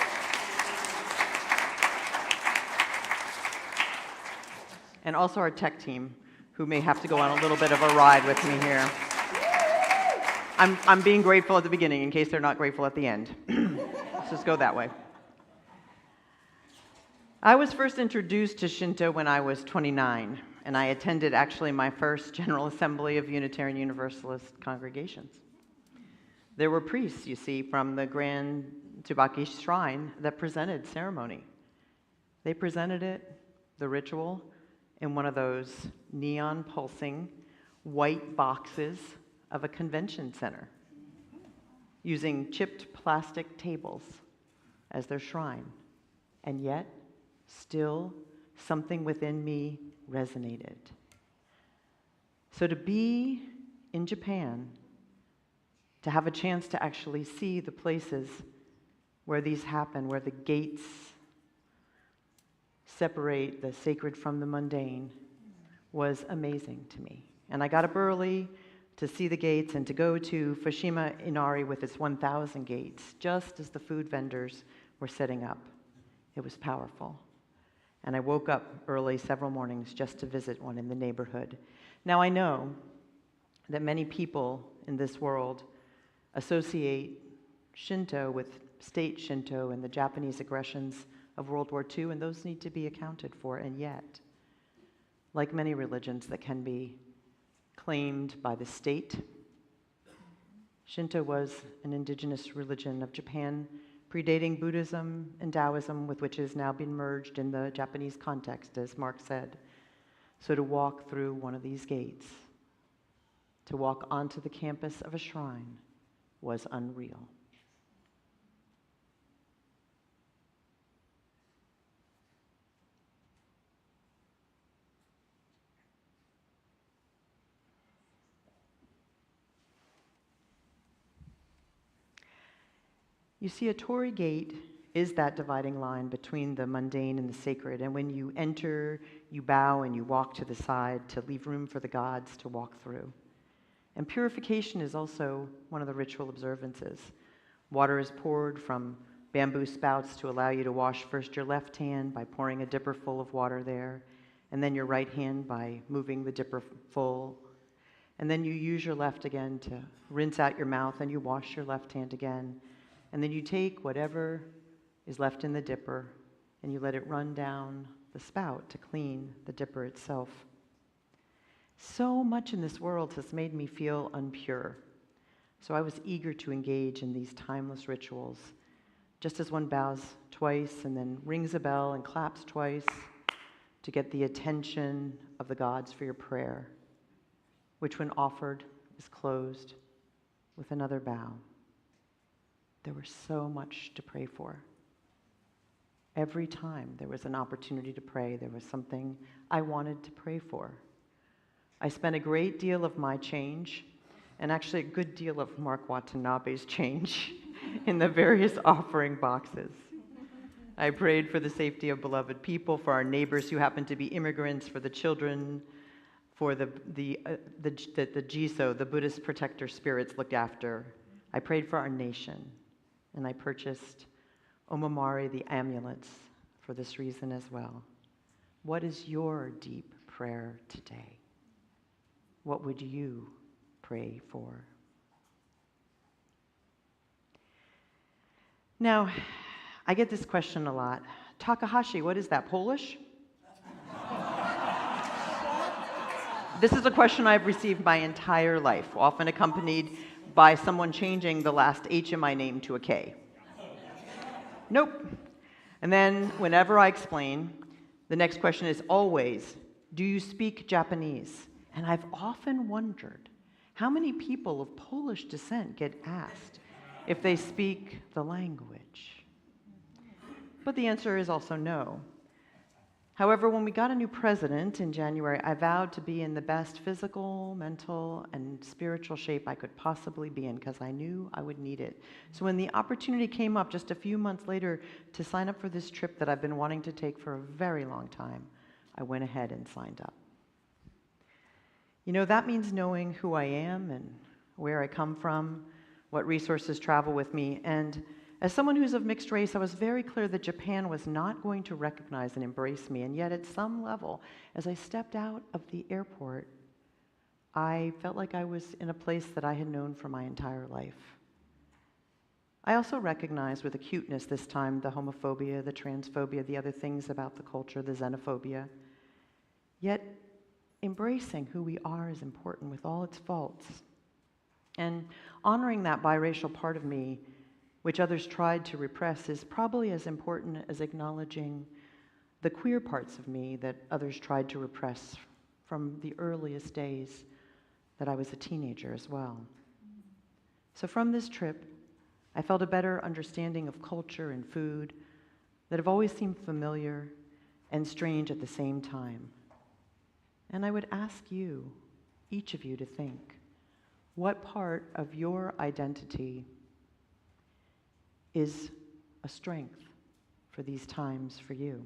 And also our tech team, who may have to go on a little bit of a ride with me here. I'm being grateful at the beginning in case they're not grateful at the end. Let's just go that way. I was first introduced to Shinto when I was 29, and I attended actually my first General Assembly of Unitarian Universalist congregations. There were priests, you see, from the Grand Tsubaki Shrine that presented ceremony. They presented it, the ritual, in one of those neon pulsing white boxes of a convention center, using chipped plastic tables as their shrine. And yet, still, something within me resonated. So to be in Japan, to have a chance to actually see the places where these happen, where the gates separate the sacred from the mundane, was amazing to me. And I got up early to see the gates and to go to Fushima Inari with its 1,000 gates, just as the food vendors were setting up. It was powerful. And I woke up early several mornings just to visit one in the neighborhood. Now I know that many people in this world associate Shinto with state Shinto and the Japanese aggressions of World War II, and those need to be accounted for. And yet, like many religions that can be claimed by the state, Shinto was an indigenous religion of Japan, predating Buddhism and Taoism, with which has now been merged in the Japanese context, as Mark said. So to walk through one of these gates, to walk onto the campus of a shrine, was unreal. You see, a torii gate is that dividing line between the mundane and the sacred. And when you enter, you bow and you walk to the side to leave room for the gods to walk through. And purification is also one of the ritual observances. Water is poured from bamboo spouts to allow you to wash first your left hand by pouring a dipper full of water there, and then your right hand by moving the dipper full. And then you use your left again to rinse out your mouth, and you wash your left hand again. And then you take whatever is left in the dipper and you let it run down the spout to clean the dipper itself. So much in this world has made me feel unpure. So I was eager to engage in these timeless rituals, just as one bows twice and then rings a bell and claps twice to get the attention of the gods for your prayer, which when offered is closed with another bow. There was so much to pray for. Every time there was an opportunity to pray, there was something I wanted to pray for. I spent a great deal of my change, and actually a good deal of Mark Watanabe's change, in the various offering boxes. I prayed for the safety of beloved people, for our neighbors who happen to be immigrants, for the children, for the Jiso, the Buddhist protector spirits looked after. I prayed for our nation. And I purchased omamari, the amulets, for this reason as well. What is your deep prayer today? What would you pray for? Now, I get this question a lot. Takahashi, what is that, Polish? This is a question I've received my entire life, often accompanied by someone changing the last H in my name to a K. Nope. And then whenever I explain, the next question is always, do you speak Japanese? And I've often wondered how many people of Polish descent get asked, if they speak the language? But the answer is also no. However, when we got a new president in January, I vowed to be in the best physical, mental, and spiritual shape I could possibly be in because I knew I would need it. So when the opportunity came up just a few months later to sign up for this trip that I've been wanting to take for a very long time, I went ahead and signed up. You know, that means knowing who I am and where I come from, what resources travel with me, and as someone who's of mixed race, I was very clear that Japan was not going to recognize and embrace me, and yet at some level, as I stepped out of the airport, I felt like I was in a place that I had known for my entire life. I also recognized with acuteness this time the homophobia, the transphobia, the other things about the culture, the xenophobia. Yet, embracing who we are is important with all its faults. And honoring that biracial part of me, which others tried to repress, is probably as important as acknowledging the queer parts of me that others tried to repress from the earliest days that I was a teenager as well. So from this trip, I felt a better understanding of culture and food that have always seemed familiar and strange at the same time. And I would ask you, each of you, to think, what part of your identity is a strength for these times for you?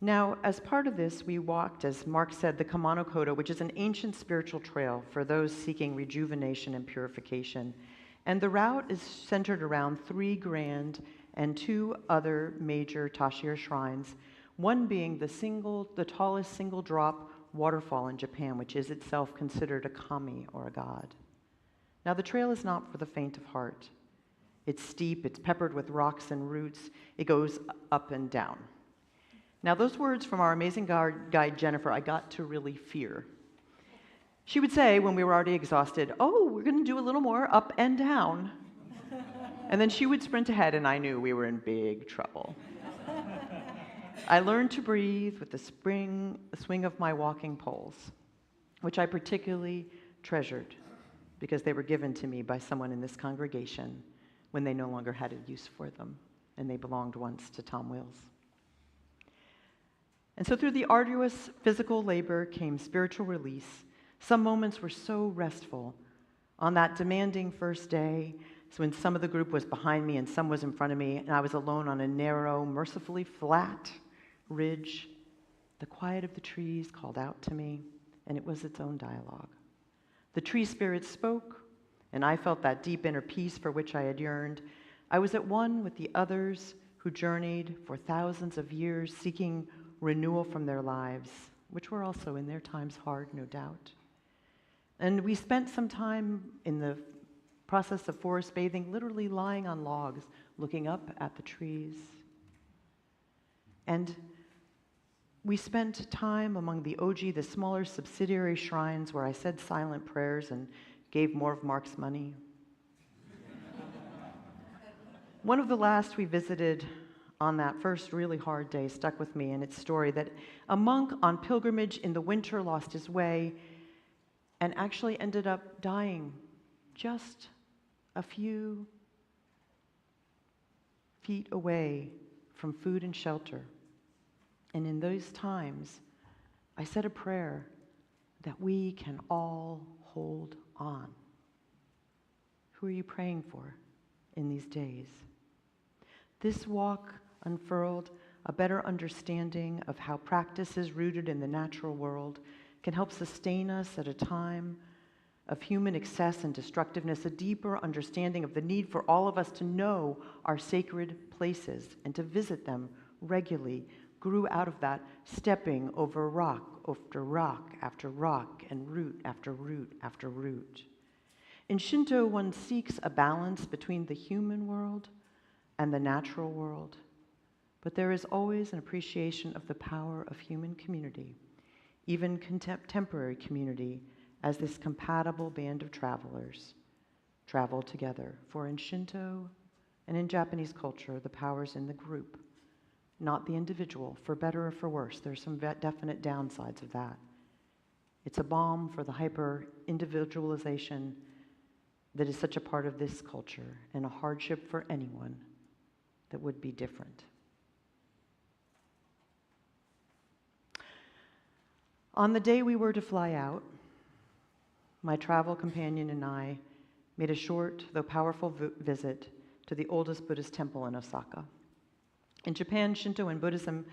Now, as part of this, we walked, as Mark said, the Kamano Kodo, which is an ancient spiritual trail for those seeking rejuvenation and purification. And the route is centered around 3 grand and 2 other major Tashir shrines, one being the tallest single drop waterfall in Japan, which is itself considered a kami, or a god. Now, the trail is not for the faint of heart. It's steep, it's peppered with rocks and roots, it goes up and down. Now, those words from our amazing guide, Jennifer, I got to really fear. She would say, when we were already exhausted, "Oh, we're going to do a little more up and down." And then she would sprint ahead, and I knew we were in big trouble. I learned to breathe with the swing of my walking poles, which I particularly treasured, because they were given to me by someone in this congregation when they no longer had a use for them, and they belonged once to Tom Wills. And so through the arduous physical labor came spiritual release. Some moments were so restful. On that demanding first day, so when some of the group was behind me and some was in front of me, and I was alone on a narrow, mercifully flat ridge, the quiet of the trees called out to me, and it was its own dialogue. The tree spirits spoke, and I felt that deep inner peace for which I had yearned. I was at one with the others who journeyed for thousands of years, seeking renewal from their lives, which were also in their times hard, no doubt. And we spent some time in the process of forest bathing, literally lying on logs, looking up at the trees. And we spent time among the Oji, the smaller subsidiary shrines, where I said silent prayers and gave more of Mark's money. One of the last we visited on that first really hard day stuck with me in its story that a monk on pilgrimage in the winter lost his way and actually ended up dying just a few feet away from food and shelter. And in those times, I said a prayer that we can all hold on. Who are you praying for in these days? This walk unfurled a better understanding of how practices rooted in the natural world can help sustain us at a time of human excess and destructiveness, a deeper understanding of the need for all of us to know our sacred places and to visit them regularly, grew out of that, stepping over rock after rock after rock and root after root after root. In Shinto, one seeks a balance between the human world and the natural world, but there is always an appreciation of the power of human community, even contemporary community, as this compatible band of travelers travel together. For in Shinto and in Japanese culture, the power's in the group, not the individual, for better or for worse. There's some definite downsides of that. It's a balm for the hyper-individualization that is such a part of this culture, and a hardship for anyone that would be different. On the day we were to fly out, my travel companion and I made a short, though powerful visit to the oldest Buddhist temple in Osaka. In Japan, Shinto and Buddhism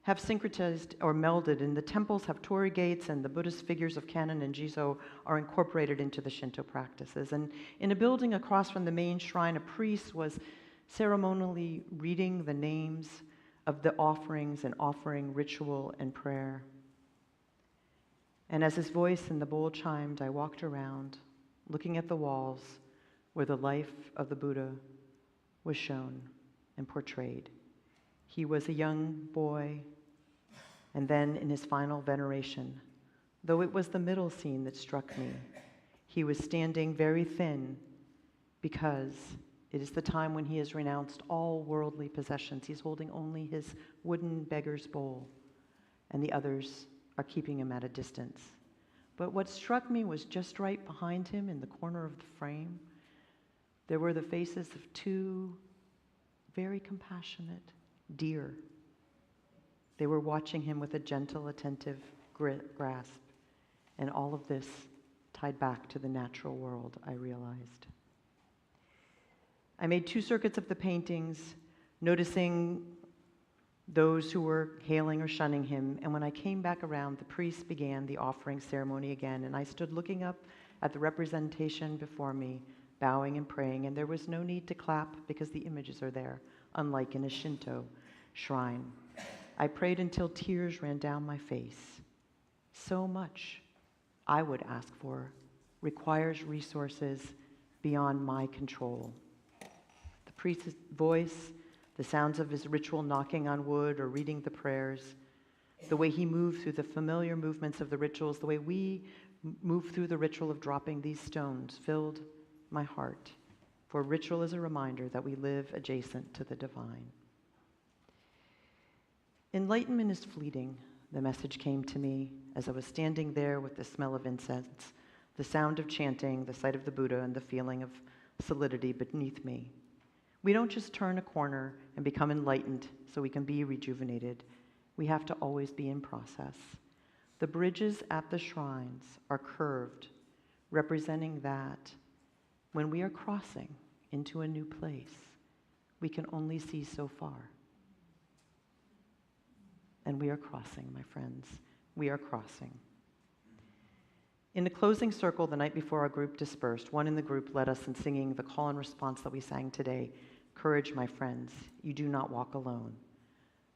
have syncretized or melded, and the temples have torii gates, and the Buddhist figures of Kannon and Jizo are incorporated into the Shinto practices. And in a building across from the main shrine, a priest was ceremonially reading the names of the offerings and offering ritual and prayer. And as his voice in the bowl chimed, I walked around, looking at the walls where the life of the Buddha was shown and portrayed. He was a young boy, and then in his final veneration, though it was the middle scene that struck me, he was standing very thin because it is the time when he has renounced all worldly possessions. He's holding only his wooden beggar's bowl, and the others are keeping him at a distance. But what struck me was just right behind him in the corner of the frame, there were the faces of two very compassionate deer. They were watching him with a gentle, attentive grasp. And all of this tied back to the natural world, I realized. I made 2 circuits of the paintings, noticing those who were hailing or shunning him. And when I came back around, the priest began the offering ceremony again. And I stood looking up at the representation before me, bowing and praying. And there was no need to clap because the images are there, unlike in a Shinto shrine. I prayed until tears ran down my face. So much, I would ask for, requires resources beyond my control. The priest's voice, the sounds of his ritual knocking on wood or reading the prayers, the way he moved through the familiar movements of the rituals, the way we move through the ritual of dropping these stones filled my heart. For ritual is a reminder that we live adjacent to the divine. Enlightenment is fleeting, the message came to me as I was standing there with the smell of incense, the sound of chanting, the sight of the Buddha, and the feeling of solidity beneath me. We don't just turn a corner and become enlightened so we can be rejuvenated. We have to always be in process. The bridges at the shrines are curved, representing that when we are crossing into a new place, we can only see so far. And we are crossing, my friends. We are crossing. In the closing circle the night before our group dispersed, one in the group led us in singing the call and response that we sang today. Courage, my friends, you do not walk alone.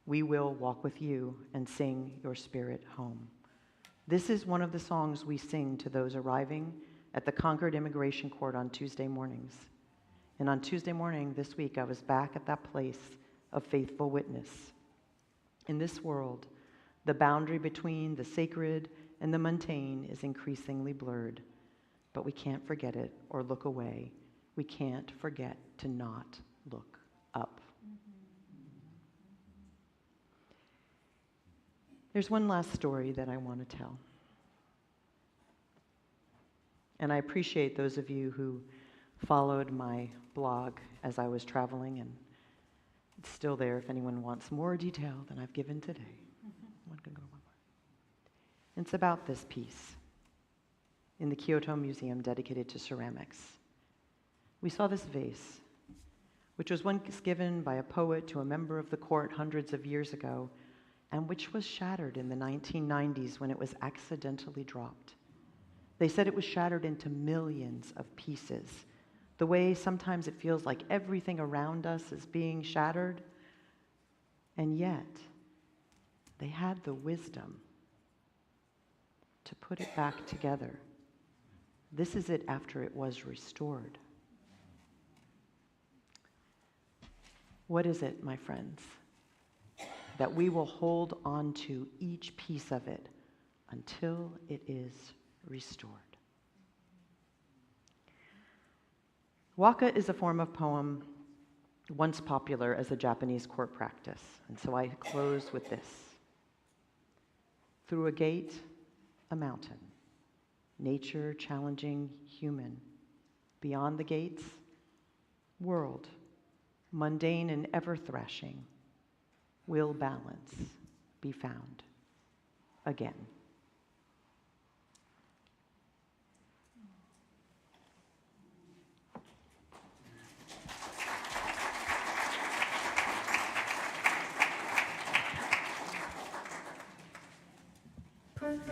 We will walk with you and sing your spirit home. This is one of the songs we sing to those arriving at the Concord Immigration Court on Tuesday mornings. And on Tuesday morning this week, I was back at that place of faithful witness. In this world, the boundary between the sacred and the mundane is increasingly blurred, but we can't forget it or look away. We can't forget to not look up. There's one last story that I want to tell. And I appreciate those of you who followed my blog as I was traveling, and it's still there if anyone wants more detail than I've given today. It's about this piece in the Kyoto Museum dedicated to ceramics. We saw this vase, which was once given by a poet to a member of the court hundreds of years ago, and which was shattered in the 1990s when it was accidentally dropped. They said it was shattered into millions of pieces, the way sometimes it feels like everything around us is being shattered, and yet they had the wisdom to put it back together. This is it after it was restored. What is it, my friends, that we will hold on to each piece of it until it is restored? Waka is a form of poem once popular as a Japanese court practice, and so I close with this. Through a gate a mountain. Nature challenging human. Beyond the gates, world, mundane and ever thrashing. Will balance be found again?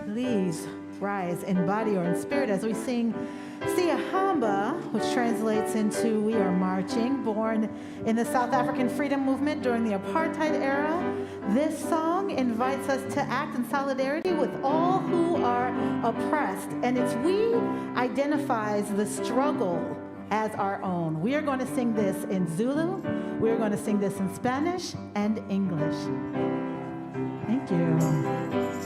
Please rise in body or in spirit as we sing Siyahamba, which translates into We Are Marching, born in the South African freedom movement during the apartheid era. This song invites us to act in solidarity with all who are oppressed, and its we identifies the struggle as our own. We are going to sing this in Zulu, we are going to sing this in Spanish and English. Thank you.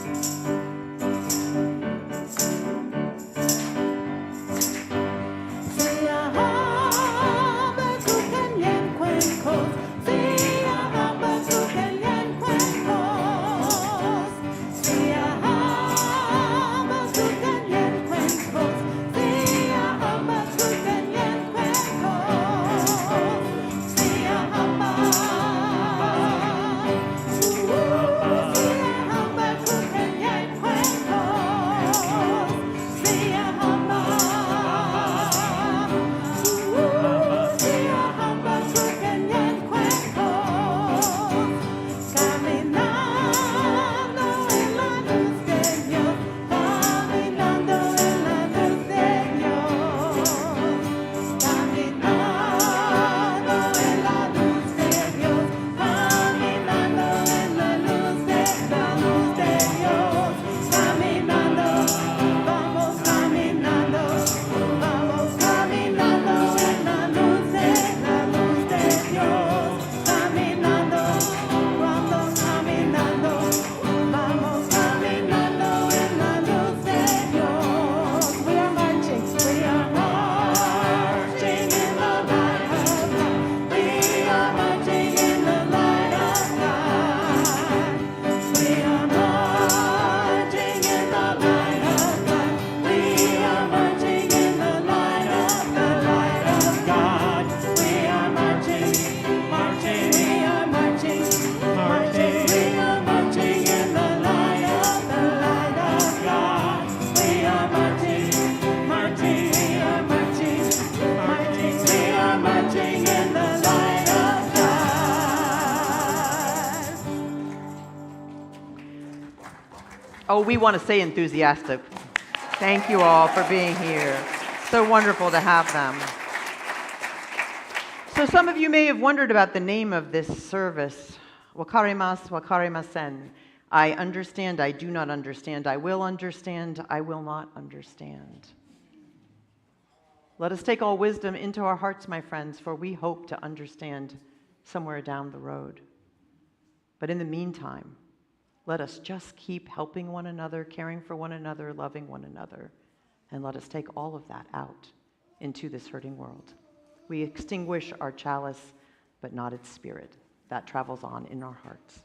Oh, we want to say enthusiastic. Thank you all for being here. So wonderful to have them. So some of you may have wondered about the name of this service, Wakarimasu, Wakarimasen. I understand, I do not understand, I will not understand. Let us take all wisdom into our hearts, my friends, for we hope to understand somewhere down the road. But in the meantime, let us just keep helping one another, caring for one another, loving one another, and let us take all of that out into this hurting world. We extinguish our chalice, but not its spirit. That travels on in our hearts.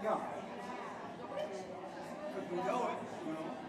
Yeah. Because we know it, you know.